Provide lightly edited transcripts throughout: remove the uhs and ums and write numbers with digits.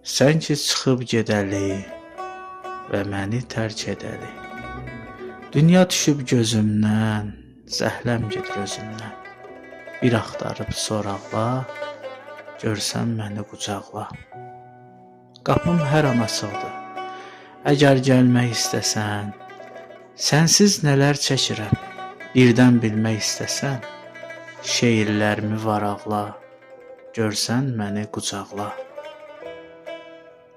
Sən ki çıxıb gedəli və məni tərk edəli. Dünya düşüb gözümdən, zəhləm gedir özümdən. Bir axtarıb soraqla, görsən məni qucaqla. Qapım hər an açıqdır. Əgər gəlmək istəsən, sənsiz nələr çəkirəm. Birdən bilmək istəsən, şeirlərimi varaqla, görsən məni qucaqla.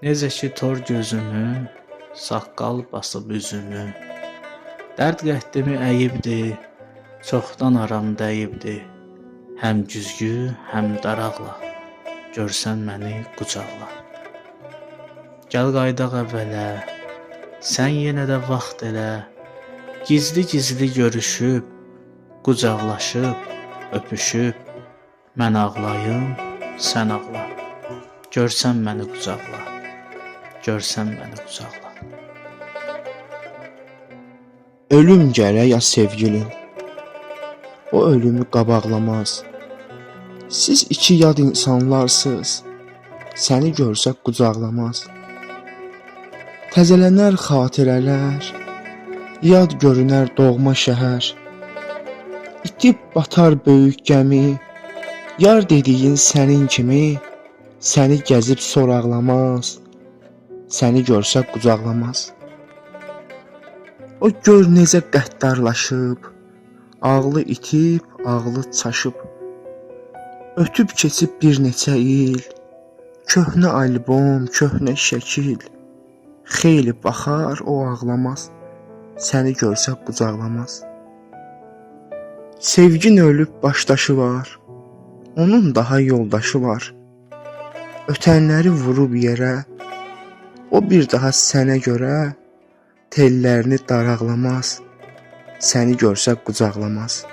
Necə ki tor gözümü, saqqal basıb üzümü, dərd qəhdimi əyibdi, çoxdan aram dəyibdi. Həm güzgü, həm daraqla, görsən məni qucaqla. Gəl qaydaq əvvələ, sən yenə də vaxt elə, gizli-gizli görüşüb, qucaqlaşıb, öpüşüb, mən ağlayım, sən ağla. Görsən məni qucaqla, görsən məni qucaqla. Ölüm gərək ya sevgilin, o ölümü qabaqlamaz. Siz iki yad insanlarsınız, səni görsək qucaqlamaz. Təzələnər xatirələr, yad görünər doğma şəhər. İtib batar böyük gəmi, yar dediyin sənin kimi, səni gəzib soraqlamaz, səni görsək qucaqlamaz. O gör necə qəddarlaşıb, ağlı itib, ağlı çaşıb. Ötüb keçib bir neçə il, köhnə albom, köhnə şəkil. Xeyli baxar, o ağlamaz, səni görsək qucaqlamaz. Sevgin ölüb başdaşı var, onun daha yoldaşı var. Ötənləri vurub yerə, o bir daha sənə görə tellərini daraqlamaz, səni görsək qucaqlamaz.